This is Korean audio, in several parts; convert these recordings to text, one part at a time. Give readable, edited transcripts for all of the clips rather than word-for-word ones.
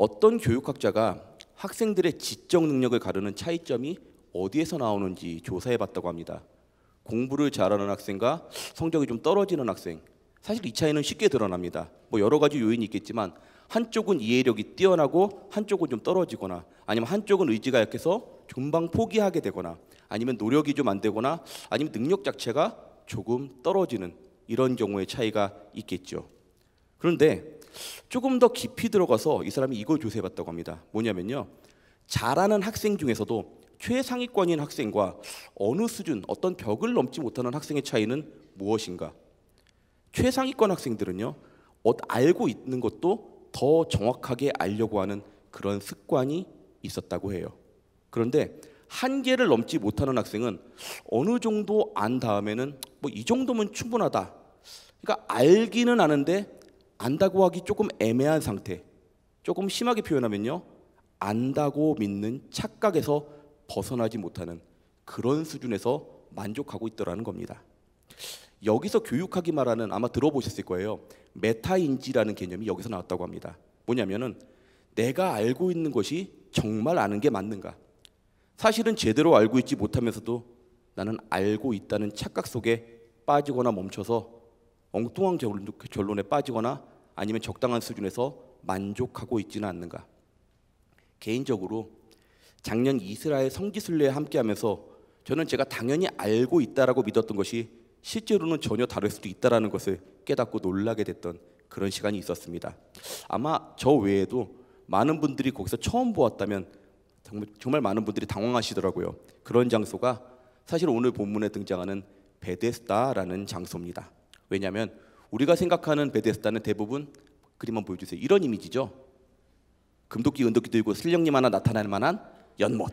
어떤 교육학자가 학생들의 지적 능력을 가르는 차이점이 어디에서 나오는지 조사해봤다고 합니다. 공부를 잘하는 학생과 성적이 좀 떨어지는 학생, 사실 이 차이는 쉽게 드러납니다. 뭐 여러 가지 요인이 있겠지만 한쪽은 이해력이 뛰어나고 한쪽은 좀 떨어지거나, 아니면 한쪽은 의지가 약해서 금방 포기하게 되거나, 아니면 노력이 좀 안 되거나, 아니면 능력 자체가 조금 떨어지는 이런 경우의 차이가 있겠죠. 그런데 조금 더 깊이 들어가서 이 사람이 이걸 조사해봤다고 합니다. 뭐냐면요, 잘하는 학생 중에서도 최상위권인 학생과 어느 수준, 어떤 벽을 넘지 못하는 학생의 차이는 무엇인가? 최상위권 학생들은요, 알고 있는 것도 더 정확하게 알려고 하는 그런 습관이 있었다고 해요. 그런데 한계를 넘지 못하는 학생은 어느 정도 안 다음에는 뭐 이 정도면 충분하다, 그러니까 알기는 아는데 안다고 하기 조금 애매한 상태, 조금 심하게 표현하면요, 안다고 믿는 착각에서 벗어나지 못하는 그런 수준에서 만족하고 있더라는 겁니다. 여기서 교육학이 말하는, 아마 들어보셨을 거예요, 메타인지라는 개념이 여기서 나왔다고 합니다. 뭐냐면은 내가 알고 있는 것이 정말 아는 게 맞는가? 사실은 제대로 알고 있지 못하면서도 나는 알고 있다는 착각 속에 빠지거나 멈춰서 엉뚱한 결론에 빠지거나 아니면 적당한 수준에서 만족하고 있지는 않는가? 개인적으로 작년 이스라엘 성지순례에 함께하면서 저는 제가 당연히 알고 있다라고 믿었던 것이 실제로는 전혀 다를 수도 있다라는 것을 깨닫고 놀라게 됐던 그런 시간이 있었습니다. 아마 저 외에도 많은 분들이 거기서 처음 보았다면 정말 많은 분들이 당황하시더라고요. 그런 장소가 사실 오늘 본문에 등장하는 베데스다라는 장소입니다. 왜냐하면 우리가 생각하는 베데스다는 대부분, 그림 한번 보여주세요, 이런 이미지죠. 금도끼 은도끼 들고 슬령님 하나 나타날 만한 연못,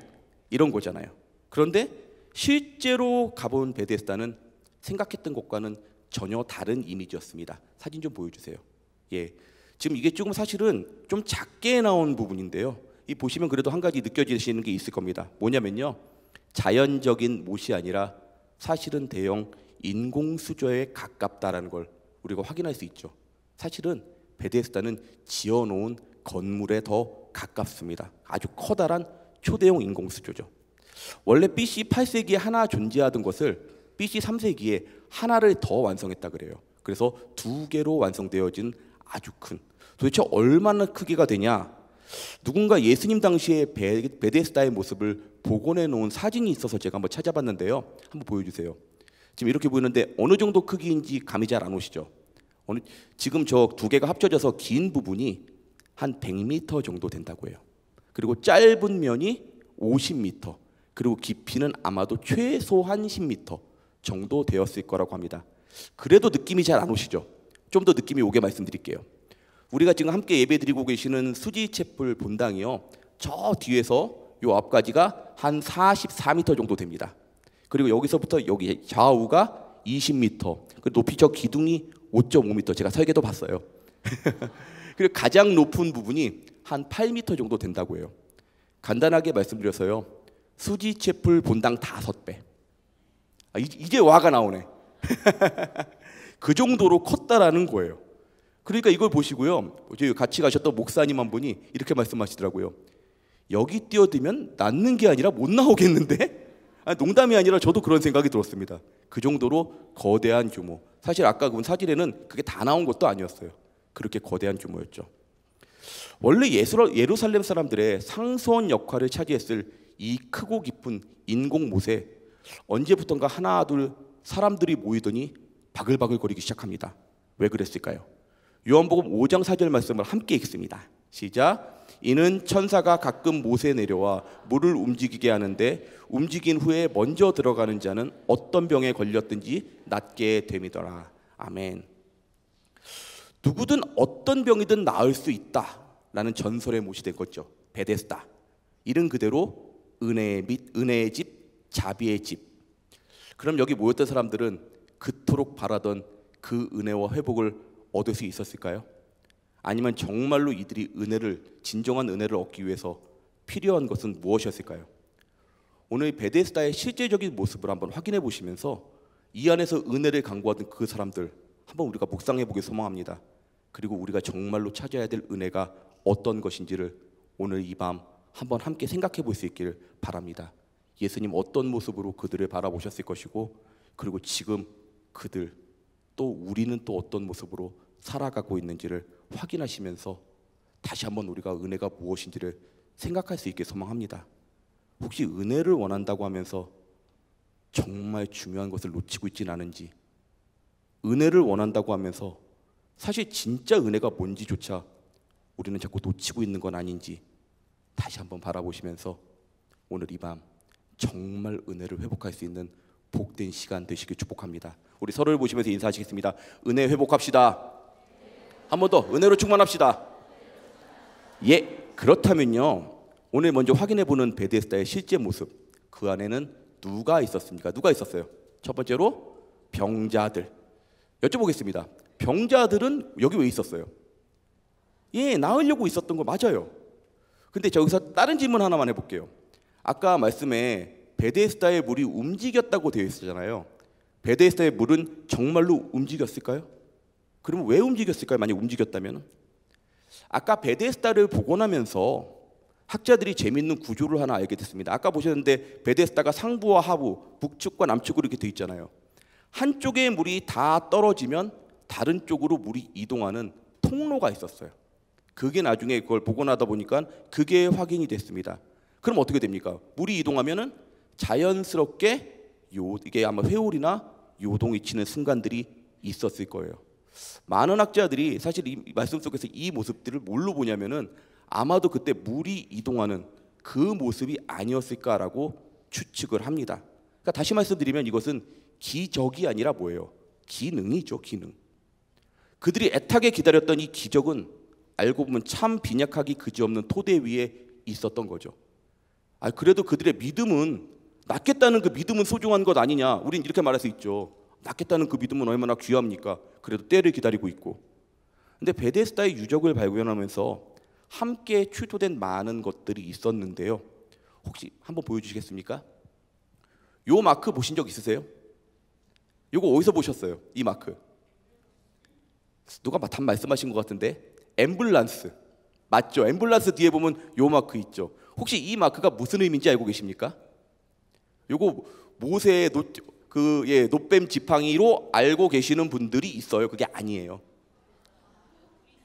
이런 거잖아요. 그런데 실제로 가본 베데스다는 생각했던 것과는 전혀 다른 이미지였습니다. 사진 좀 보여주세요. 예, 지금 이게 조금 사실은 좀 작게 나온 부분인데요, 이 보시면 그래도 한 가지 느껴지시는 게 있을 겁니다. 뭐냐면요, 자연적인 못이 아니라 사실은 대형 인공수조에 가깝다라는 걸 우리가 확인할 수 있죠. 사실은 베데스다는 지어놓은 건물에 더 가깝습니다. 아주 커다란 초대형 인공수조죠. 원래 BC 8세기에 하나 존재하던 것을 BC 3세기에 하나를 더 완성했다 그래요. 그래서 2개로 완성되어진 아주 큰, 도대체 얼마나 크기가 되냐, 누군가 예수님 당시에 베데스다의 모습을 복원해 놓은 사진이 있어서 제가 한번 찾아봤는데요, 한번 보여주세요. 지금 이렇게 보이는데 어느 정도 크기인지 감이 잘 안 오시죠? 지금 저 2개가 합쳐져서 긴 부분이 한 100m 정도 된다고 해요. 그리고 짧은 면이 50m, 그리고 깊이는 아마도 최소한 10m 정도 되었을 거라고 합니다. 그래도 느낌이 잘 안 오시죠? 좀 더 느낌이 오게 말씀드릴게요. 우리가 지금 함께 예배드리고 계시는 수지채플 본당이요, 저 뒤에서 요 앞까지가 한 44m 정도 됩니다. 그리고 여기서부터 여기 좌우가 20m, 그리고 높이 저 기둥이 5.5m, 제가 설계도 봤어요. 그리고 가장 높은 부분이 한 8m 정도 된다고 해요. 간단하게 말씀드려서요, 수지채플 본당 5배. 이제 와가 나오네. 그 정도로 컸다라는 거예요. 그러니까 이걸 보시고요, 저희 같이 가셨던 목사님 한 분이 이렇게 말씀하시더라고요. 여기 뛰어들면 낫는 게 아니라 못 나오겠는데? 농담이 아니라 저도 그런 생각이 들었습니다. 그 정도로 거대한 규모. 사실 아까 본 사진에는 그게 다 나온 것도 아니었어요. 그렇게 거대한 규모였죠. 원래 예루살렘 사람들의 상수원 역할을 차지했을 이 크고 깊은 인공못에 언제부턴가 하나 둘 사람들이 모이더니 바글바글거리기 시작합니다. 왜 그랬을까요? 요한복음 5장 4절 말씀을 함께 읽습니다. 시작. 이는 천사가 가끔 못에 내려와 물을 움직이게 하는데 움직인 후에 먼저 들어가는 자는 어떤 병에 걸렸든지 낫게 됨이더라. 아멘. 누구든 어떤 병이든 나을 수 있다라는 전설의 못이 된 거죠. 베데스다. 이름 그대로 은혜의 집, 자비의 집. 그럼 여기 모였던 사람들은 그토록 바라던 그 은혜와 회복을 얻을 수 있었을까요? 아니면 정말로 이들이 진정한 은혜를 얻기 위해서 필요한 것은 무엇이었을까요? 오늘 베데스다의 실제적인 모습을 한번 확인해 보시면서 이 안에서 은혜를 강구하던 그 사람들 한번 우리가 묵상해 보길 소망합니다. 그리고 우리가 정말로 찾아야 될 은혜가 어떤 것인지를 오늘 이 밤 한번 함께 생각해 볼 수 있기를 바랍니다. 예수님 어떤 모습으로 그들을 바라보셨을 것이고, 그리고 지금 그들 또 우리는 또 어떤 모습으로 살아가고 있는지를 확인하시면서 다시 한번 우리가 은혜가 무엇인지를 생각할 수 있게 소망합니다. 혹시 은혜를 원한다고 하면서 정말 중요한 것을 놓치고 있지는 않은지, 은혜를 원한다고 하면서 사실 진짜 은혜가 뭔지조차 우리는 자꾸 놓치고 있는 건 아닌지 다시 한번 바라보시면서 오늘 이 밤 정말 은혜를 회복할 수 있는 복된 시간 되시길 축복합니다. 우리 서로를 보시면서 인사하시겠습니다. 은혜 회복합시다. 한 번 더 은혜로 충만합시다. 예, 그렇다면요, 오늘 먼저 확인해 보는 베데스다의 실제 모습, 그 안에는 누가 있었습니까? 누가 있었어요? 첫 번째로 병자들. 여쭤보겠습니다. 병자들은 여기 왜 있었어요? 예, 나으려고 있었던 거 맞아요. 근데 저기서 다른 질문 하나만 해볼게요. 아까 말씀에 베데스다의 물이 움직였다고 되어 있었잖아요. 베데스다의 물은 정말로 움직였을까요? 그럼 왜 움직였을까요? 만약 움직였다면? 아까 베데스다를 복원하면서 학자들이 재밌는 구조를 하나 알게 됐습니다. 아까 보셨는데 베데스다가 상부와 하부, 북측과 남측으로 이렇게 되어 있잖아요. 한쪽의 물이 다 떨어지면 다른 쪽으로 물이 이동하는 통로가 있었어요. 그게 나중에 그걸 복원하다 보니까 그게 확인이 됐습니다. 그럼 어떻게 됩니까? 물이 이동하면은 자연스럽게 이게 아마 회오리나 요동이 치는 순간들이 있었을 거예요. 많은 학자들이 사실 이 말씀 속에서 이 모습들을 뭘로 보냐면은 아마도 그때 물이 이동하는 그 모습이 아니었을까라고 추측을 합니다. 그러니까 다시 말씀드리면 이것은 기적이 아니라 뭐예요? 기능이죠, 기능. 그들이 애타게 기다렸던 이 기적은 알고 보면 참 빈약하기 그지없는 토대 위에 있었던 거죠. 그래도 그들의 믿음은, 낫겠다는 그 믿음은 소중한 것 아니냐, 우린 이렇게 말할 수 있죠. 낫겠다는 그 믿음은 얼마나 귀합니까? 그래도 때를 기다리고 있고. 근데 베데스다의 유적을 발견하면서 함께 출토된 많은 것들이 있었는데요. 혹시 한번 보여주시겠습니까? 요 마크 보신 적 있으세요? 요거 어디서 보셨어요? 이 마크 누가 답 말씀하신 것 같은데, 앰뷸런스 맞죠? 앰뷸런스 뒤에 보면 요 마크 있죠. 혹시 이 마크가 무슨 의미인지 알고 계십니까? 요거 모세의 놋뱀 지팡이로 알고 계시는 분들이 있어요. 그게 아니에요.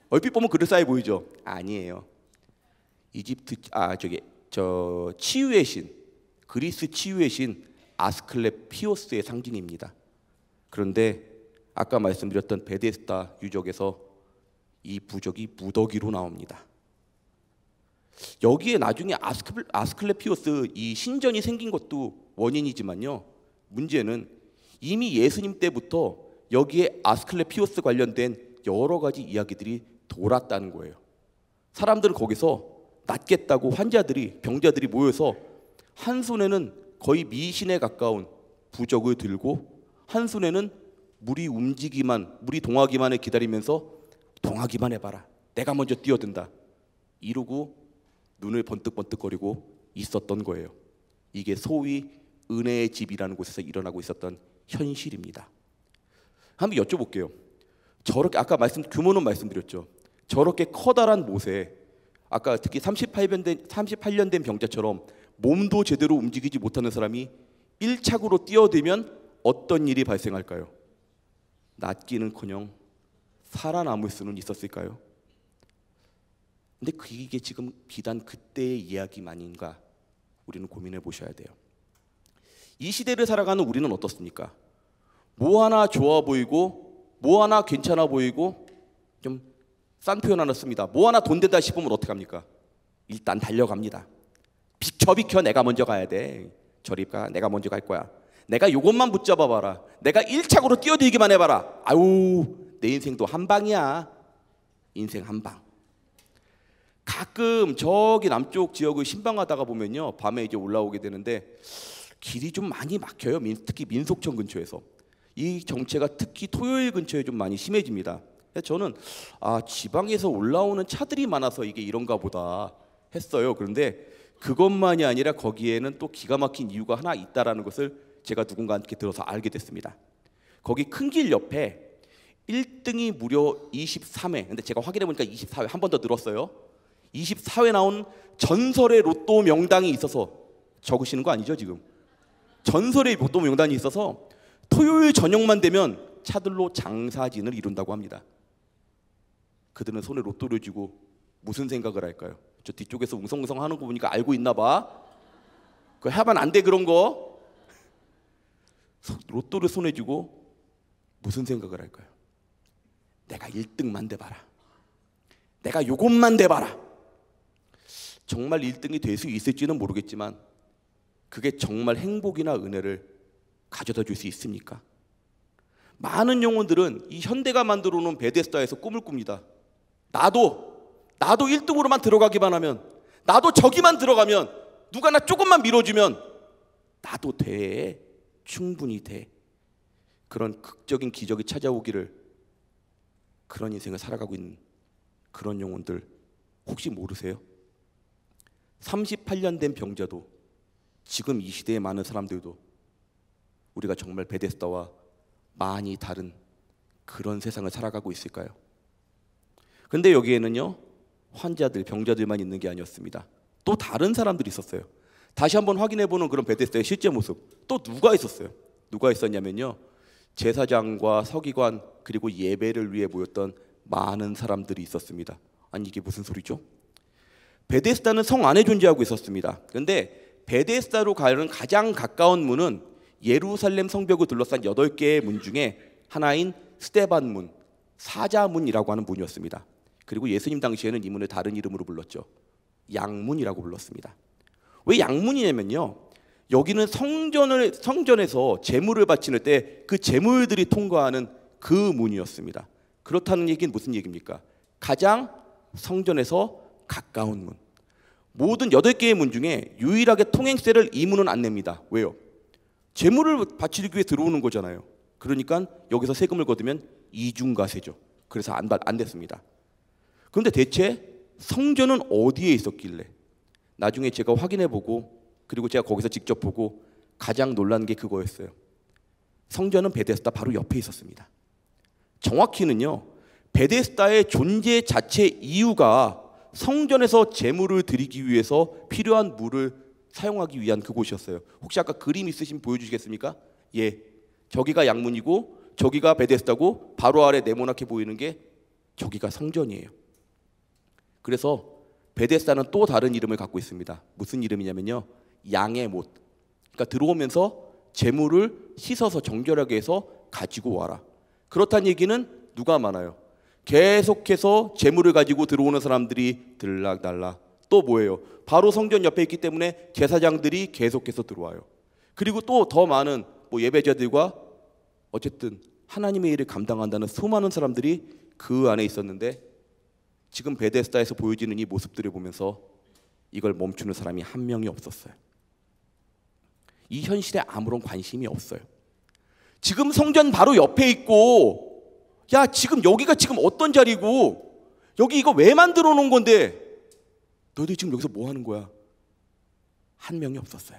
얼핏 보면 그럴싸해 보이죠? 아니에요. 치유의 신, 그리스 치유의 신 아스클레피오스의 상징입니다. 그런데 아까 말씀드렸던 베데스다 유적에서 이 부적이 무더기로 나옵니다. 여기에 나중에 아스클레피오스 이 신전이 생긴 것도 원인이지만요, 문제는 이미 예수님 때부터 여기에 아스클레피오스 관련된 여러 가지 이야기들이 돌았다는 거예요. 사람들은 거기서 낫겠다고 병자들이 모여서 한 손에는 거의 미신에 가까운 부적을 들고 한 손에는 물이 동하기만을 기다리면서 동하기만 해봐라, 내가 먼저 뛰어든다, 이러고 눈을 번뜩번뜩거리고 있었던 거예요. 이게 소위 은혜의 집이라는 곳에서 일어나고 있었던 현실입니다. 한번 여쭤볼게요. 저렇게 아까 규모는 말씀드렸죠. 저렇게 커다란 못에 아까 특히 38년 된 병자처럼 몸도 제대로 움직이지 못하는 사람이 1착으로 뛰어들면 어떤 일이 발생할까요? 낫기는커녕 살아남을 수는 있었을까요? 근데 이게 지금 비단 그때의 이야기만인가, 우리는 고민해 보셔야 돼요. 이 시대를 살아가는 우리는 어떻습니까? 뭐 하나 좋아 보이고 뭐 하나 괜찮아 보이고, 좀 싼 표현 하나 씁니다. 뭐 하나 돈 된다 싶으면 어떡합니까? 일단 달려갑니다. 비켜 내가 먼저 가야 돼. 저리 가, 내가 먼저 갈 거야. 내가 요것만 붙잡아 봐라. 내가 1착으로 뛰어들기만 해봐라. 아유, 내 인생도 한 방이야. 인생 한 방. 가끔 저기 남쪽 지역을 신방하다가 보면요, 밤에 이제 올라오게 되는데 길이 좀 많이 막혀요. 특히 민속촌 근처에서. 이 정체가 특히 토요일 근처에 좀 많이 심해집니다. 저는 지방에서 올라오는 차들이 많아서 이게 이런가 보다 했어요. 그런데 그것만이 아니라 거기에는 또 기가 막힌 이유가 하나 있다라는 것을 제가 누군가한테 들어서 알게 됐습니다. 거기 큰 길 옆에 1등이 무려 23회, 근데 제가 확인해 보니까 24회, 한 번 더 늘었어요. 24회 나온 전설의 로또 명당이 있어서 적으시는 거 아니죠 지금? 전설의 로또 명단이 있어서 토요일 저녁만 되면 차들로 장사진을 이룬다고 합니다. 그들은 손에 로또를 쥐고 무슨 생각을 할까요? 저 뒤쪽에서 웅성웅성 하는 거 보니까 알고 있나 봐. 그거 하면 안 돼 그런 거. 로또를 손에 쥐고 무슨 생각을 할까요? 내가 1등만 돼봐라. 내가 요것만 돼봐라. 정말 1등이 될 수 있을지는 모르겠지만 그게 정말 행복이나 은혜를 가져다 줄 수 있습니까? 많은 영혼들은 이 현대가 만들어 놓은 베데스다에서 꿈을 꿉니다. 나도 1등으로만 들어가기만 하면, 나도 저기만 들어가면, 누가 나 조금만 밀어주면 나도 돼. 충분히 돼. 그런 극적인 기적이 찾아오기를, 그런 인생을 살아가고 있는 그런 영혼들 혹시 모르세요? 38년 된 병자도, 지금 이 시대의 많은 사람들도 우리가 정말 베데스다와 많이 다른 그런 세상을 살아가고 있을까요? 근데 여기에는요, 환자들, 병자들만 있는 게 아니었습니다. 또 다른 사람들이 있었어요. 다시 한번 확인해보는 그런 베데스다의 실제 모습. 또 누가 있었어요? 누가 있었냐면요, 제사장과 서기관 그리고 예배를 위해 모였던 많은 사람들이 있었습니다. 아니 이게 무슨 소리죠? 베데스다는 성 안에 존재하고 있었습니다. 그런데 베데스다로 가는 가장 가까운 문은 예루살렘 성벽을 둘러싼 8개의 문 중에 하나인 스데반 문, 사자문이라고 하는 문이었습니다. 그리고 예수님 당시에는 이 문을 다른 이름으로 불렀죠. 양문이라고 불렀습니다. 왜 양문이냐면요, 여기는 성전에서 제물을 바치는 때 그 제물들이 통과하는 그 문이었습니다. 그렇다는 얘기는 무슨 얘기입니까? 가장 성전에서 가까운 문. 모든 8개의 문 중에 유일하게 통행세를 이 문은 안 냅니다. 왜요? 제물을 바치기 위해 들어오는 거잖아요. 그러니까 여기서 세금을 거두면 이중과세죠. 그래서 안 됐습니다. 그런데 대체 성전은 어디에 있었길래? 나중에 제가 확인해보고, 그리고 제가 거기서 직접 보고 가장 놀란 게 그거였어요. 성전은 베데스다 바로 옆에 있었습니다. 정확히는요, 베데스다의 존재 자체 이유가 성전에서 제물을 드리기 위해서 필요한 물을 사용하기 위한 그곳이었어요. 혹시 아까 그림 있으시면 보여주시겠습니까? 예, 저기가 양문이고 저기가 베데스다고 바로 아래 네모나게 보이는 게 저기가 성전이에요. 그래서 베데스다는 또 다른 이름을 갖고 있습니다. 무슨 이름이냐면요, 양의 못. 그러니까 들어오면서 제물을 씻어서 정결하게 해서 가지고 와라. 그렇다는 얘기는 누가 많아요? 계속해서 제물을 가지고 들어오는 사람들이 들락달락. 또 뭐예요? 바로 성전 옆에 있기 때문에 제사장들이 계속해서 들어와요. 그리고 또 더 많은 예배자들과 어쨌든 하나님의 일을 감당한다는 수많은 사람들이 그 안에 있었는데, 지금 베데스다에서 보여지는 이 모습들을 보면서 이걸 멈추는 사람이 한 명이 없었어요. 이 현실에 아무런 관심이 없어요. 지금 성전 바로 옆에 있고, 야 지금 여기가 지금 어떤 자리고, 여기 이거 왜 만들어 놓은 건데 너희들 지금 여기서 뭐 하는 거야? 한 명이 없었어요.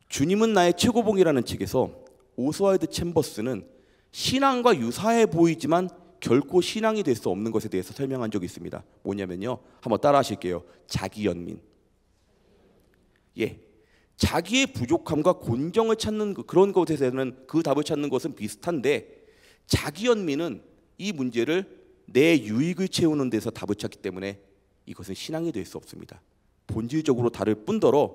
주님은 나의 최고봉이라는 책에서 오스왈드 챔버스는 신앙과 유사해 보이지만 결코 신앙이 될 수 없는 것에 대해서 설명한 적이 있습니다. 뭐냐면요, 한번 따라 하실게요. 자기연민. 예, 자기의 부족함과 곤정을 찾는 그런 것에서는 그 답을 찾는 것은 비슷한데, 자기연민은 이 문제를 내 유익을 채우는 데서 답을 찾기 때문에 이것은 신앙이 될 수 없습니다. 본질적으로 다를 뿐더러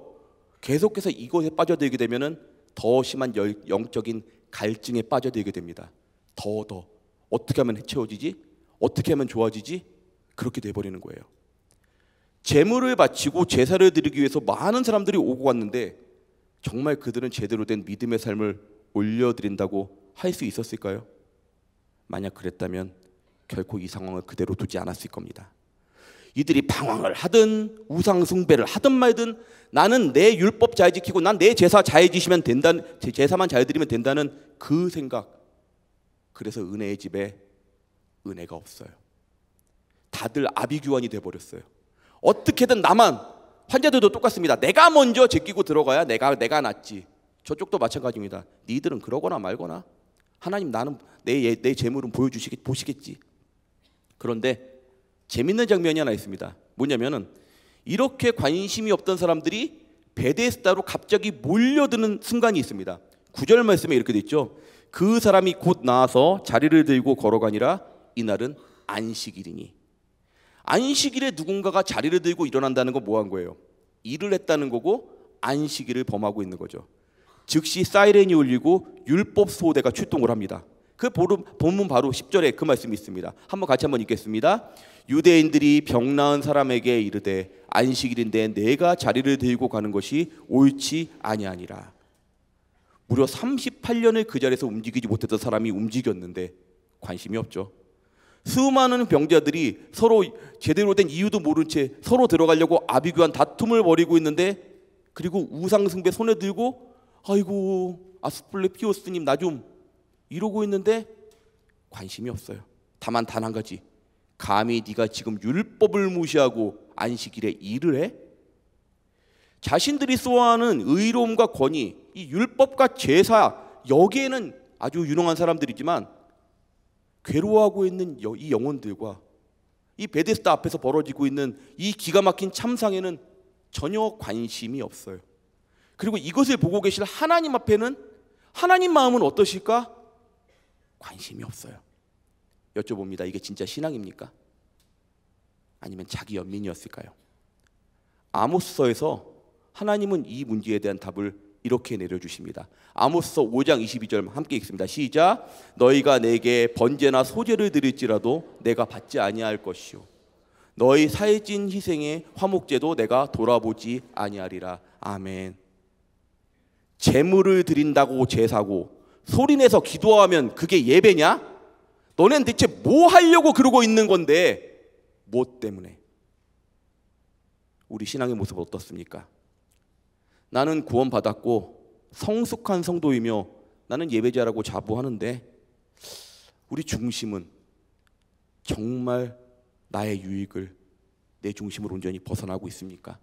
계속해서 이것에 빠져들게 되면은 더 심한 영적인 갈증에 빠져들게 됩니다. 더 어떻게 하면 채워지지? 어떻게 하면 좋아지지? 그렇게 돼버리는 거예요. 제물을 바치고 제사를 드리기 위해서 많은 사람들이 오고 갔는데 정말 그들은 제대로 된 믿음의 삶을 올려드린다고 할 수 있었을까요? 만약 그랬다면 결코 이 상황을 그대로 두지 않았을 겁니다. 이들이 방황을 하든 우상 숭배를 하든 말든 나는 내 율법 잘 지키고 난 내 제사 잘 지시면 된다는, 제 제사만 잘 드리면 된다는 그 생각. 그래서 은혜의 집에 은혜가 없어요. 다들 아비규환이 돼버렸어요. 어떻게든 나만, 환자들도 똑같습니다. 내가 먼저 제끼고 들어가야 내가 낫지. 저쪽도 마찬가지입니다. 니들은 그러거나 말거나 하나님 나는 내 재물은 보시겠지. 그런데 재밌는 장면이 하나 있습니다. 뭐냐면은 이렇게 관심이 없던 사람들이 베데스다로 갑자기 몰려드는 순간이 있습니다. 9절 말씀에 이렇게 돼 있죠. 그 사람이 곧 나와서 자리를 들고 걸어가니라. 이날은 안식일이니. 안식일에 누군가가 자리를 들고 일어난다는 건 뭐 한 거예요? 일을 했다는 거고 안식일을 범하고 있는 거죠. 즉시 사이렌이 울리고 율법 소대가 출동을 합니다. 그 본문 바로 10절에 그 말씀이 있습니다. 같이 한번 읽겠습니다. 유대인들이 병 나은 사람에게 이르되 안식일인데 내가 자리를 들고 가는 것이 옳지 아니하니라. 무려 38년을 그 자리에서 움직이지 못했던 사람이 움직였는데 관심이 없죠. 수많은 병자들이 서로 제대로 된 이유도 모른 채 서로 들어가려고 아비규환 다툼을 벌이고 있는데, 그리고 우상숭배 손에 들고 아이고 아스플레피오스님 나 좀 이러고 있는데 관심이 없어요. 다만 단 한 가지, 감히 네가 지금 율법을 무시하고 안식일에 일을 해? 자신들이 소화하는 의로움과 권위, 이 율법과 제사, 여기에는 아주 유능한 사람들이지만 괴로워하고 있는 이 영혼들과 이 베데스다 앞에서 벌어지고 있는 이 기가 막힌 참상에는 전혀 관심이 없어요. 그리고 이것을 보고 계실 하나님 앞에는 하나님 마음은 어떠실까? 관심이 없어요. 여쭤봅니다. 이게 진짜 신앙입니까? 아니면 자기 연민이었을까요? 아모스서에서 하나님은 이 문제에 대한 답을 이렇게 내려주십니다. 아모스서 5장 22절 함께 읽습니다. 시작. 너희가 내게 번제나 소제를 드릴지라도 내가 받지 아니할 것이요 너희 살찐 희생의 화목제도 내가 돌아보지 아니하리라. 아멘. 제물을 드린다고 제사고 소리내서 기도하면 그게 예배냐? 너넨 대체 뭐 하려고 그러고 있는 건데? 뭐 때문에? 우리 신앙의 모습은 어떻습니까? 나는 구원받았고 성숙한 성도이며 나는 예배자라고 자부하는데 우리 중심은 정말 나의 유익을 내 주심으로 온전히 벗어나고 있습니까?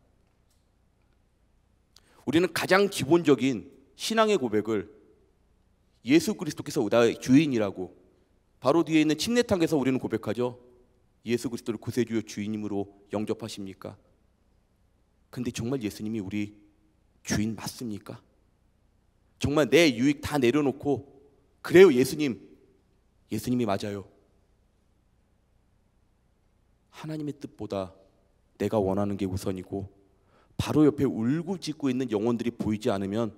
우리는 가장 기본적인 신앙의 고백을 예수 그리스도께서 나의 주인이라고 바로 뒤에 있는 침례탕에서 우리는 고백하죠. 예수 그리스도를 구세주요 주인님으로 영접하십니까? 근데 정말 예수님이 우리 주인 맞습니까? 정말 내 유익 다 내려놓고 그래요 예수님이 맞아요. 하나님의 뜻보다 내가 원하는 게 우선이고 바로 옆에 울고짖고 있는 영혼들이 보이지 않으면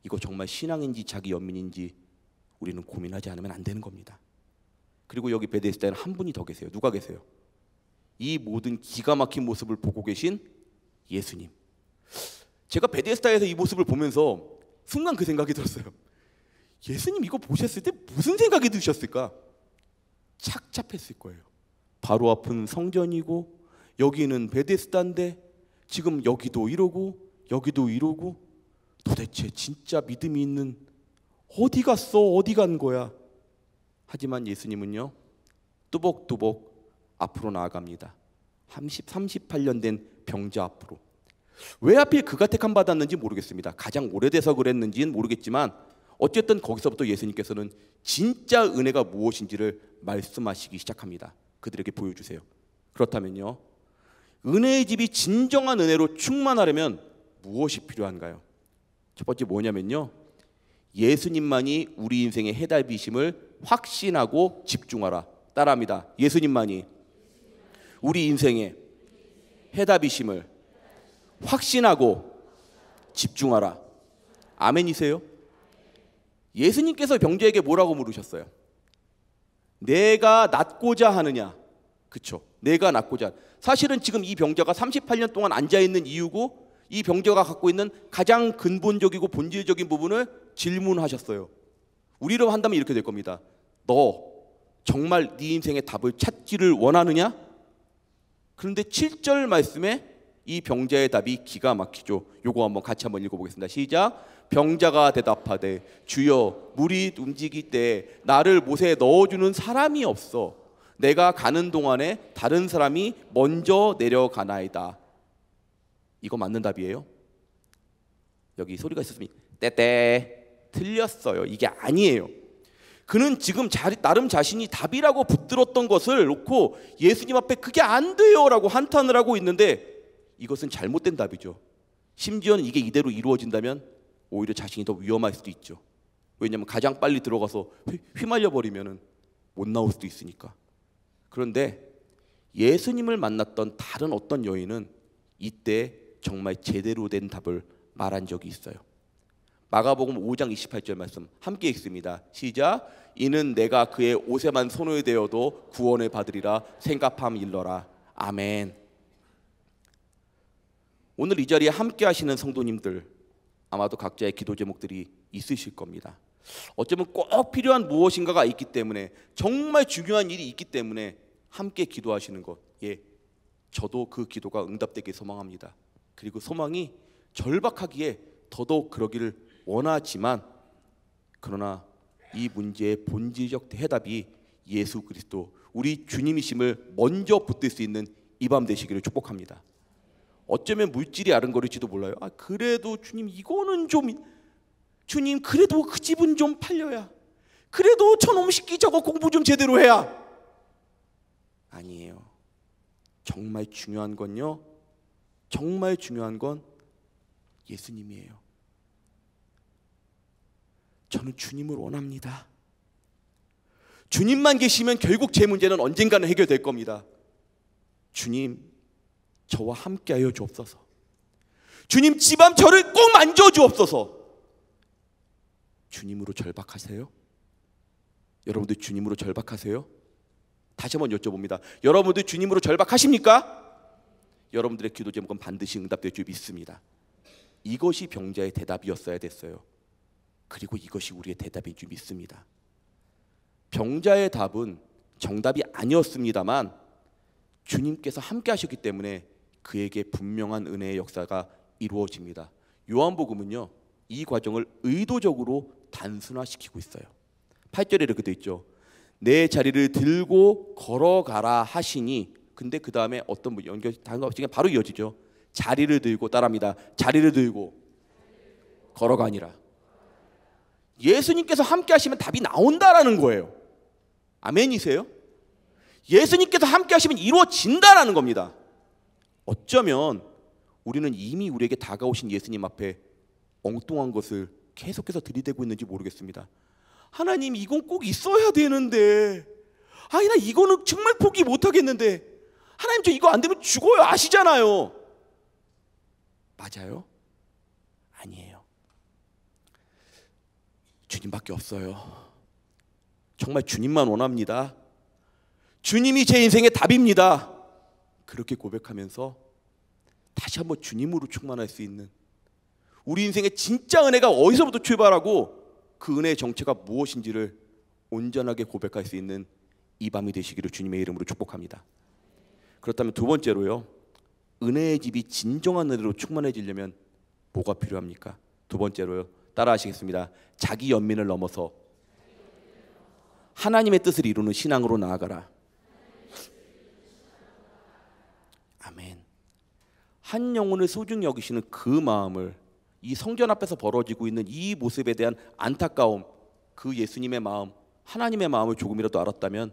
이거 정말 신앙인지 자기 연민인지 우리는 고민하지 않으면 안 되는 겁니다. 그리고 여기 베데스다에는 한 분이 더 계세요. 누가 계세요? 이 모든 기가 막힌 모습을 보고 계신 예수님. 제가 베데스다에서 이 모습을 보면서 순간 그 생각이 들었어요. 예수님 이거 보셨을 때 무슨 생각이 드셨을까? 착잡했을 거예요. 바로 앞은 성전이고 여기는 베데스다인데 지금 여기도 이러고 여기도 이러고 도대체 진짜 믿음이 있는 어디 갔어? 어디 간 거야? 하지만 예수님은요 뚜벅뚜벅 앞으로 나아갑니다. 38년 된 병자 앞으로. 왜 하필 그가 택함 받았는지 모르겠습니다. 가장 오래돼서 그랬는지는 모르겠지만 어쨌든 거기서부터 예수님께서는 진짜 은혜가 무엇인지를 말씀하시기 시작합니다. 그들에게 보여주세요. 그렇다면요 은혜의 집이 진정한 은혜로 충만하려면 무엇이 필요한가요? 첫 번째 뭐냐면요 예수님만이 우리 인생의 해답이심을 확신하고 집중하라. 따라합니다. 예수님만이 우리 인생의 해답이심을 확신하고 집중하라. 아멘이세요? 예수님께서 병자에게 뭐라고 물으셨어요? 내가 낫고자 하느냐? 그쵸? 내가 낫고자. 사실은 지금 이 병자가 38년 동안 앉아있는 이유고 이 병자가 갖고 있는 가장 근본적이고 본질적인 부분을 질문하셨어요. 우리로 한다면 이렇게 될 겁니다. 너 정말 네 인생의 답을 찾기를 원하느냐? 그런데 7절 말씀에 이 병자의 답이 기가 막히죠. 요거 한번 같이 한번 읽어보겠습니다. 시작. 병자가 대답하되 주여 물이 움직일 때 나를 못에 넣어주는 사람이 없어. 내가 가는 동안에 다른 사람이 먼저 내려가나이다. 이거 맞는 답이에요? 여기 소리가 있었으면 떼떼 틀렸어요. 이게 아니에요. 그는 지금 나름 자신이 답이라고 붙들었던 것을 놓고 예수님 앞에 그게 안 돼요 라고 한탄을 하고 있는데, 이것은 잘못된 답이죠. 심지어는 이게 이대로 이루어진다면 오히려 자신이 더 위험할 수도 있죠. 왜냐하면 가장 빨리 들어가서 휘말려 버리면 못 나올 수도 있으니까. 그런데 예수님을 만났던 다른 어떤 여인은 이때 정말 제대로 된 답을 말한 적이 있어요. 마가복음 5장 28절 말씀 함께 읽습니다. 시작. 이는 내가 그의 옷에만 손을 대어도 구원을 받으리라 생각함 일러라. 아멘. 오늘 이 자리에 함께 하시는 성도님들, 아마도 각자의 기도 제목들이 있으실 겁니다. 어쩌면 꼭 필요한 무엇인가가 있기 때문에, 정말 중요한 일이 있기 때문에 함께 기도하시는 것, 저도 그 기도가 응답되길 소망합니다. 그리고 소망이 절박하기에 더더욱 그러기를 원하지만, 그러나 이 문제의 본질적 해답이 예수 그리스도 우리 주님이심을 먼저 붙들 수 있는 이 밤 되시기를 축복합니다. 어쩌면 물질이 아른거릴지도 몰라요. 그래도 주님 이거는 좀, 주님 그래도 그 집은 좀 팔려야, 그래도 저놈 새끼 저거 공부 좀 제대로 해야. 아니에요. 정말 중요한 건요, 정말 중요한 건 예수님이에요. 저는 주님을 원합니다. 주님만 계시면 결국 제 문제는 언젠가는 해결될 겁니다. 주님, 저와 함께하여 주옵소서. 주님, 지밤 저를 꼭 만져 주옵소서. 주님으로 절박하세요? 여러분들 주님으로 절박하세요? 다시 한번 여쭤봅니다. 여러분들 주님으로 절박하십니까? 여러분들의 기도 제목은 반드시 응답될 줄 믿습니다. 이것이 병자의 대답이었어야 됐어요. 그리고 이것이 우리의 대답인 줄 믿습니다. 병자의 답은 정답이 아니었습니다만 주님께서 함께 하셨기 때문에 그에게 분명한 은혜의 역사가 이루어집니다. 요한복음은요, 이 과정을 의도적으로 단순화시키고 있어요. 8절에 이렇게 되어 있죠. 내 자리를 들고 걸어가라 하시니, 근데 그 다음에 어떤 연결 단어가 바로 이어지죠. 자리를 들고, 따라합니다. 자리를 들고 걸어가니라. 예수님께서 함께 하시면 답이 나온다라는 거예요. 아멘이세요? 예수님께서 함께 하시면 이루어진다라는 겁니다. 어쩌면 우리는 이미 우리에게 다가오신 예수님 앞에 엉뚱한 것을 계속해서 들이대고 있는지 모르겠습니다. 하나님, 이건 꼭 있어야 되는데, 나 이거는 정말 포기 못하겠는데, 하나님 저 이거 안 되면 죽어요, 아시잖아요. 맞아요? 아니에요. 주님밖에 없어요. 정말 주님만 원합니다. 주님이 제 인생의 답입니다. 그렇게 고백하면서 다시 한번 주님으로 충만할 수 있는, 우리 인생의 진짜 은혜가 어디서부터 출발하고 그 은혜의 정체가 무엇인지를 온전하게 고백할 수 있는 이 밤이 되시기를 주님의 이름으로 축복합니다. 그렇다면 두 번째로요, 은혜의 집이 진정한 은혜로 충만해지려면 뭐가 필요합니까? 두 번째로요, 따라하시겠습니다. 자기 연민을 넘어서 하나님의 뜻을 이루는 신앙으로 나아가라. 아멘. 한 영혼을 소중히 여기시는 그 마음을, 이 성전 앞에서 벌어지고 있는 이 모습에 대한 안타까움, 그 예수님의 마음, 하나님의 마음을 조금이라도 알았다면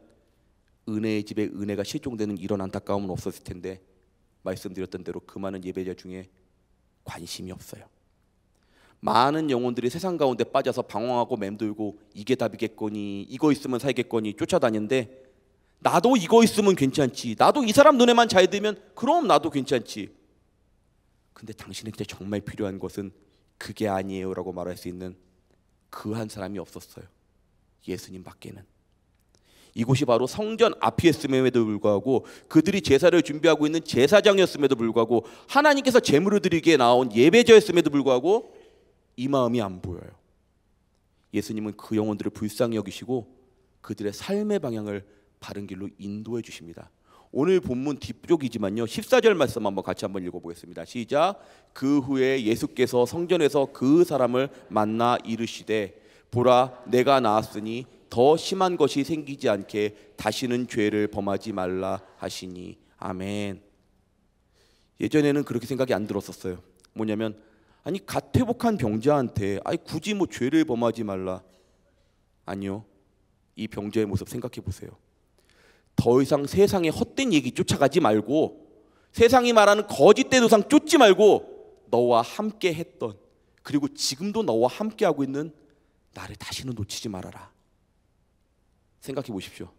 은혜의 집에 은혜가 실종되는 이런 안타까움은 없었을 텐데, 말씀드렸던 대로 그 많은 예배자 중에 관심이 없어요. 많은 영혼들이 세상 가운데 빠져서 방황하고 맴돌고, 이게 답이겠거니, 이거 있으면 살겠거니 쫓아다니는데, 나도 이거 있으면 괜찮지, 나도 이 사람 눈에만 잘 들면 그럼 나도 괜찮지. 근데 당신에게 정말 필요한 것은 그게 아니에요 라고 말할 수 있는 그 한 사람이 없었어요. 예수님 밖에는. 이곳이 바로 성전 앞이었음에도 불구하고, 그들이 제사를 준비하고 있는 제사장이었음에도 불구하고, 하나님께서 제물을 드리기에 나온 예배자였음에도 불구하고 이 마음이 안 보여요. 예수님은 그 영혼들을 불쌍히 여기시고 그들의 삶의 방향을 바른 길로 인도해 주십니다. 오늘 본문 뒤쪽이지만요, 14절 말씀 한번 같이 한번 읽어보겠습니다. 시작. 그 후에 예수께서 성전에서 그 사람을 만나 이르시되, 보라, 내가 나았으니 더 심한 것이 생기지 않게 다시는 죄를 범하지 말라 하시니. 아멘. 예전에는 그렇게 생각이 안 들었었어요. 뭐냐면, 아니 갓 회복한 병자한테 굳이 뭐 죄를 범하지 말라. 아니요, 이 병자의 모습 생각해 보세요. 더 이상 세상의 헛된 얘기 쫓아가지 말고, 세상이 말하는 거짓된 우상 쫓지 말고, 너와 함께 했던, 그리고 지금도 너와 함께 하고 있는 나를 다시는 놓치지 말아라. 생각해 보십시오.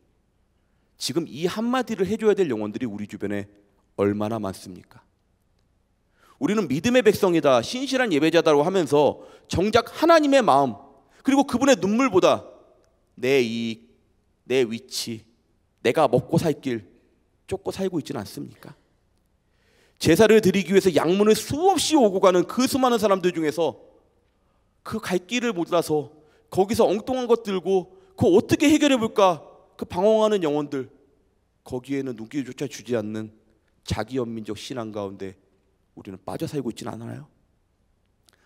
지금 이 한마디를 해줘야 될 영혼들이 우리 주변에 얼마나 많습니까? 우리는 믿음의 백성이다, 신실한 예배자다라고 하면서 정작 하나님의 마음, 그리고 그분의 눈물보다 내 이익, 내 위치, 내가 먹고 살 길 쫓고 살고 있지는 않습니까? 제사를 드리기 위해서 양문을 수없이 오고 가는 그 수많은 사람들 중에서 그 갈 길을 몰라서 거기서 엉뚱한 것 들고 그거 어떻게 해결해 볼까 그 방황하는 영혼들, 거기에는 눈길조차 주지 않는 자기 연민적 신앙 가운데 우리는 빠져 살고 있지는 않아요?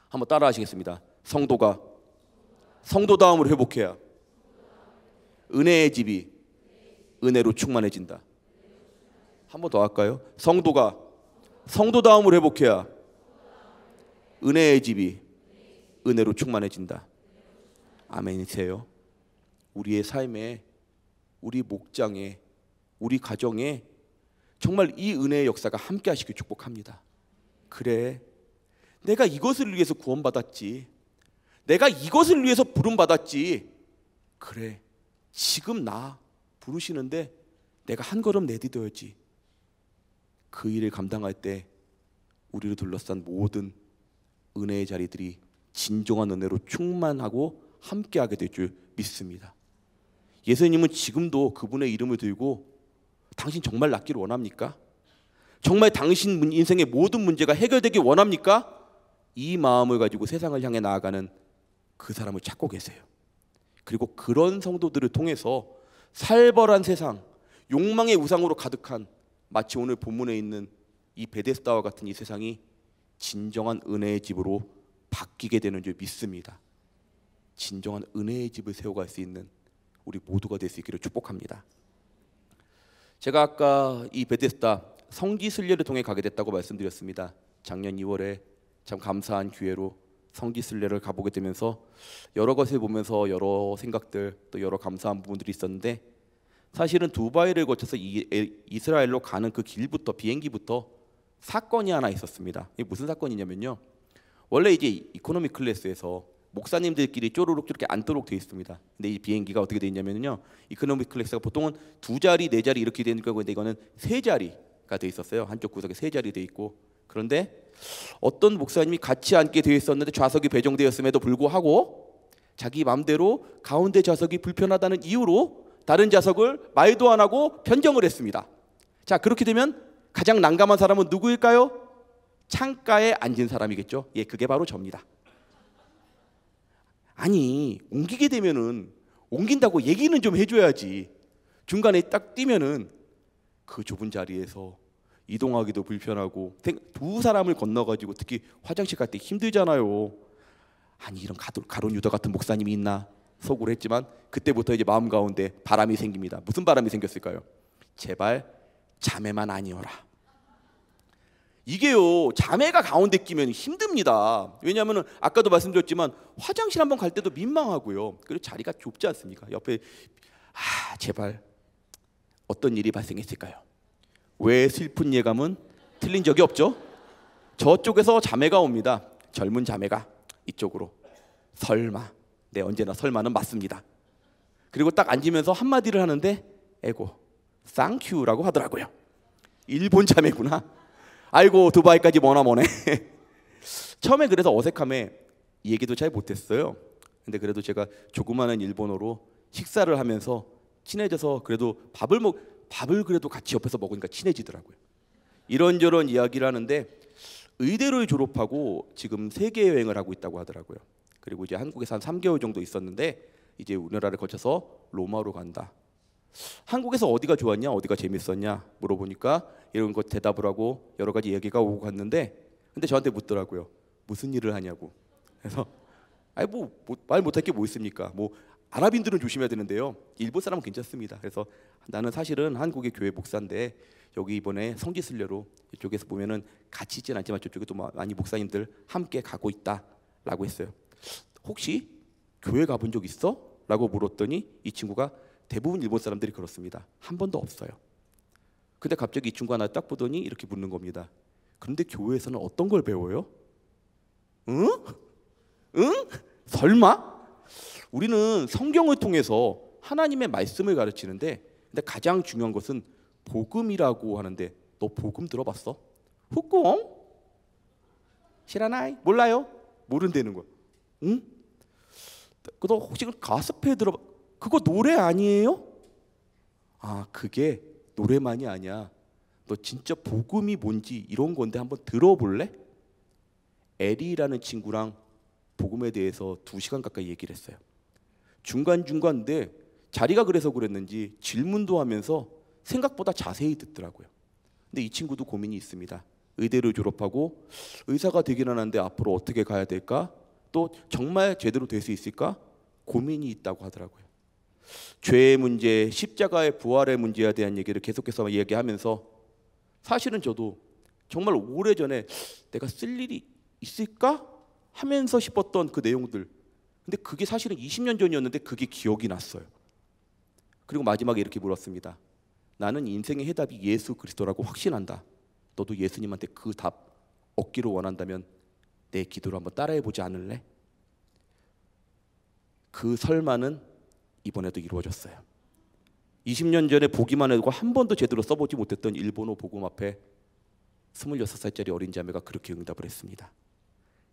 한번 따라 하시겠습니다. 성도가 성도다움을 회복해야 은혜의 집이 은혜로 충만해진다. 한 번 더 할까요? 성도가 성도다움을 회복해야 은혜의 집이 은혜로 충만해진다. 아멘이세요? 우리의 삶에, 우리 목장에, 우리 가정에 정말 이 은혜의 역사가 함께 하시길 축복합니다. 그래, 내가 이것을 위해서 구원받았지, 내가 이것을 위해서 부름받았지, 그래, 지금 나 부르시는데 내가 한 걸음 내딛어야지. 그 일을 감당할 때 우리를 둘러싼 모든 은혜의 자리들이 진정한 은혜로 충만하고 함께하게 될 줄 믿습니다. 예수님은 지금도 그분의 이름을 들고 당신 정말 낫기를 원합니까? 정말 당신 인생의 모든 문제가 해결되길 원합니까? 이 마음을 가지고 세상을 향해 나아가는 그 사람을 찾고 계세요. 그리고 그런 성도들을 통해서 살벌한 세상, 욕망의 우상으로 가득한, 마치 오늘 본문에 있는 이 베데스다와 같은 이 세상이 진정한 은혜의 집으로 바뀌게 되는 줄 믿습니다. 진정한 은혜의 집을 세워갈 수 있는 우리 모두가 될 수 있기를 축복합니다. 제가 아까 이 베데스다 성지 순례를 통해 가게 됐다고 말씀드렸습니다. 작년 2월에 참 감사한 기회로 성지 순례를 가보게 되면서 여러 것을 보면서 여러 생각들, 또 여러 감사한 부분들이 있었는데, 사실은 두바이를 거쳐서 이스라엘로 가는 그 길부터, 비행기부터 사건이 하나 있었습니다. 이게 무슨 사건이냐면요, 원래 이제 이코노미 클래스에서 목사님들끼리 쪼르륵 이렇게 앉도록 되어 있습니다. 근데 이 비행기가 어떻게 되어 있냐면요, 이코노미 클래스가 보통은 2자리, 4자리 이렇게 되는 거고, 이거는 3자리가 되어 있었어요. 한쪽 구석에 3자리 되어 있고. 그런데 어떤 목사님이 같이 앉게 되어 있었는데 좌석이 배정되었음에도 불구하고 자기 마음대로 가운데 좌석이 불편하다는 이유로 다른 좌석을 말도 안 하고 변경을 했습니다. 자, 그렇게 되면 가장 난감한 사람은 누구일까요? 창가에 앉은 사람이겠죠. 예, 그게 바로 접니다. 아니, 옮기게 되면은 옮긴다고 얘기는 좀 해줘야지. 중간에 딱 뛰면은 그 좁은 자리에서 이동하기도 불편하고, 2사람을 건너가지고 특히 화장실 갈 때 힘들잖아요. 아니, 이런 가론 유다 같은 목사님이 있나 속으로 했지만, 그때부터 이제 마음 가운데 바람이 생깁니다. 무슨 바람이 생겼을까요? 제발 자매만 아니어라. 이게요, 자매가 가운데 끼면 힘듭니다. 왜냐하면 아까도 말씀드렸지만 화장실 한번 갈 때도 민망하고요. 그리고 자리가 좁지 않습니까? 옆에 제발 어떤 일이 발생했을까요? 왜 슬픈 예감은 틀린 적이 없죠? 저쪽에서 자매가 옵니다. 젊은 자매가 이쪽으로. 설마. 네, 언제나 설마는 맞습니다. 그리고 딱 앉으면서 한마디를 하는데 에고, 쌍큐라고 하더라고요. 일본 자매구나. 아이고, 두바이까지 머네. 처음에 그래서 어색함에 이 얘기도 잘 못했어요. 근데 그래도 제가 조그마한 일본어로 식사를 하면서 친해져서, 그래도 밥을 그래도 같이 옆에서 먹으니까 친해지더라고요. 이런저런 이야기를 하는데 의대를 졸업하고 지금 세계 여행을 하고 있다고 하더라고요. 그리고 이제 한국에서 한 3개월 정도 있었는데 이제 우리나라를 거쳐서 로마로 간다. 한국에서 어디가 좋았냐, 어디가 재밌었냐 물어보니까 이런 것 대답을 하고 여러 가지 얘기가 오고 갔는데, 근데 저한테 묻더라고요. 무슨 일을 하냐고. 그래서 말 못할 게 뭐 있습니까? 아랍인들은 조심해야 되는데요, 일본 사람은 괜찮습니다. 그래서 나는 사실은 한국의 교회 목사인데 여기 이번에 성지 순례로 이쪽에서 보면은 같이 있진 않지만 저쪽에도 많이 목사님들 함께 가고 있다라고 했어요. 혹시 교회 가본 적 있어? 라고 물었더니 이 친구가 대부분 일본 사람들이 그렇습니다. 한 번도 없어요. 근데 갑자기 이 친구가 나 딱 보더니 이렇게 묻는 겁니다. 그런데 교회에서는 어떤 걸 배워요? 응? 응? 설마? 우리는 성경을 통해서 하나님의 말씀을 가르치는데, 근데 가장 중요한 것은 복음이라고 하는데, 너 복음 들어봤어? 후꾸엉? 실하나이? 몰라요? 모른다는 거야. 응? 너 혹시 가스페 들어봐? 그거 노래 아니에요? 아, 그게 노래만이 아니야. 너 진짜 복음이 뭔지 이런 건데 한번 들어볼래? 에리라는 친구랑 복음에 대해서 2시간 가까이 얘기를 했어요. 중간중간인데 자리가 그래서 그랬는지 질문도 하면서 생각보다 자세히 듣더라고요. 근데 이 친구도 고민이 있습니다. 의대를 졸업하고 의사가 되긴 하는데 앞으로 어떻게 가야 될까? 또 정말 제대로 될 수 있을까? 고민이 있다고 하더라고요. 죄의 문제, 십자가의 부활의 문제에 대한 얘기를 계속해서 얘기하면서 사실은 저도 정말 오래전에 내가 쓸 일이 있을까? 하면서 싶었던 그 내용들, 근데 그게 사실은 20년 전이었는데 그게 기억이 났어요. 그리고 마지막에 이렇게 물었습니다. 나는 인생의 해답이 예수 그리스도라고 확신한다. 너도 예수님한테 그 답 얻기를 원한다면 내 기도를 한번 따라해보지 않을래? 그 설마는 이번에도 이루어졌어요. 20년 전에 보기만 해도 한 번도 제대로 써보지 못했던 일본어 복음 앞에 26살짜리 어린 자매가 그렇게 응답을 했습니다.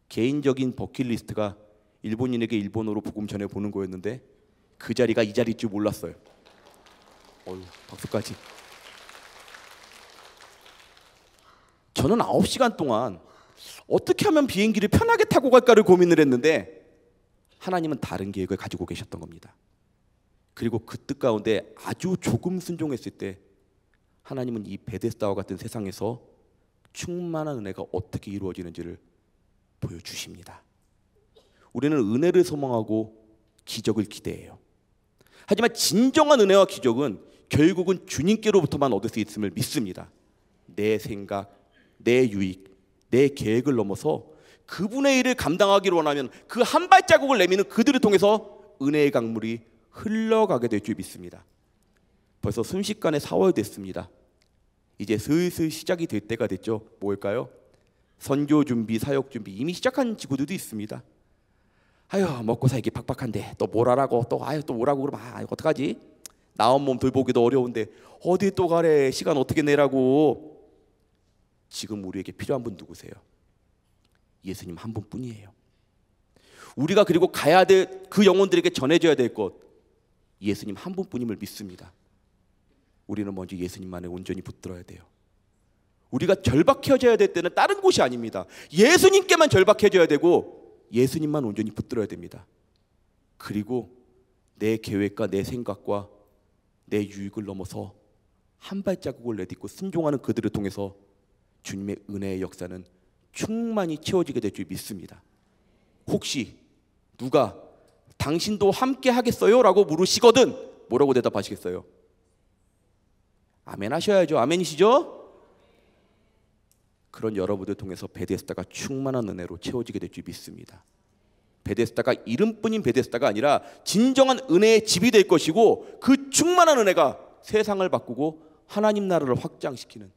개인적인 버킷리스트가 일본인에게 일본어로 복음 전해보는 거였는데 그 자리가 이 자리일 줄 몰랐어요. 박수까지. 저는 9시간 동안 어떻게 하면 비행기를 편하게 타고 갈까를 고민을 했는데 하나님은 다른 계획을 가지고 계셨던 겁니다. 그리고 그 뜻 가운데 아주 조금 순종했을 때 하나님은 이 베데스다와 같은 세상에서 충만한 은혜가 어떻게 이루어지는지를 보여주십니다. 우리는 은혜를 소망하고 기적을 기대해요. 하지만 진정한 은혜와 기적은 결국은 주님께로부터만 얻을 수 있음을 믿습니다. 내 생각, 내 유익, 내 계획을 넘어서 그분의 일을 감당하기를 원하면 그 한 발자국을 내미는 그들을 통해서 은혜의 강물이 흘러가게 될 줄 믿습니다. 벌써 순식간에 4월 됐습니다. 이제 슬슬 시작이 될 때가 됐죠. 뭘까요? 선교 준비, 사역 준비 이미 시작한 지구들도 있습니다. 아유, 먹고 살기 팍팍한데 또 뭘 하라고 또 뭐라고 그러면 어떡하지? 나온 몸 돌보기도 어려운데 어디 또 가래? 시간 어떻게 내라고? 지금 우리에게 필요한 분 누구세요? 예수님 한 분뿐이에요. 우리가 그리고 가야 될 그 영혼들에게 전해줘야 될 것, 예수님 한 분뿐임을 믿습니다. 우리는 먼저 예수님만에 온전히 붙들어야 돼요. 우리가 절박해져야 될 때는 다른 곳이 아닙니다. 예수님께만 절박해져야 되고 예수님만 온전히 붙들어야 됩니다. 그리고 내 계획과 내 생각과 내 유익을 넘어서 한 발자국을 내딛고 순종하는 그들을 통해서 주님의 은혜의 역사는 충만히 채워지게 될 줄 믿습니다. 혹시 누가 당신도 함께 하겠어요? 라고 물으시거든 뭐라고 대답하시겠어요? 아멘 하셔야죠. 아멘이시죠? 그런 여러분들 통해서 베데스다가 충만한 은혜로 채워지게 될 줄 믿습니다. 베데스다가 이름뿐인 베데스다가 아니라 진정한 은혜의 집이 될 것이고 그 충만한 은혜가 세상을 바꾸고 하나님 나라를 확장시키는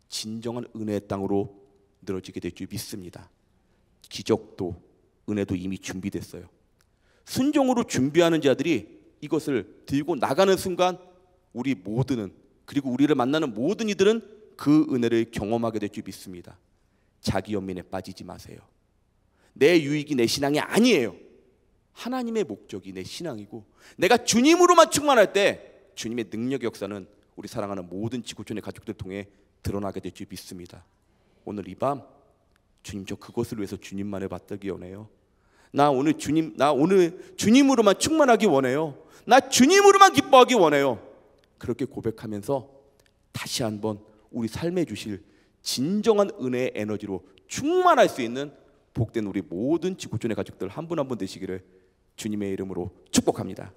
진정한 은혜의 땅으로 늘어지게 될 줄 믿습니다. 기적도 은혜도 이미 준비됐어요. 순종으로 준비하는 자들이 이것을 들고 나가는 순간 우리 모두는, 그리고 우리를 만나는 모든 이들은 그 은혜를 경험하게 될 줄 믿습니다. 자기 연민에 빠지지 마세요. 내 유익이 내 신앙이 아니에요. 하나님의 목적이 내 신앙이고 내가 주님으로만 충만할 때 주님의 능력의 역사는 우리 사랑하는 모든 지구촌의 가족들 통해 드러나게 될 줄 믿습니다. 오늘 이 밤 주님, 저 그것을 위해서 주님만을 받들기 원해요. 나 오늘 주님으로만 충만하기 원해요. 나 주님으로만 기뻐하기 원해요. 그렇게 고백하면서 다시 한번 우리 삶에 주실 진정한 은혜의 에너지로 충만할 수 있는 복된 우리 모든 지구촌의 가족들 한 분 한 분 되시기를 주님의 이름으로 축복합니다.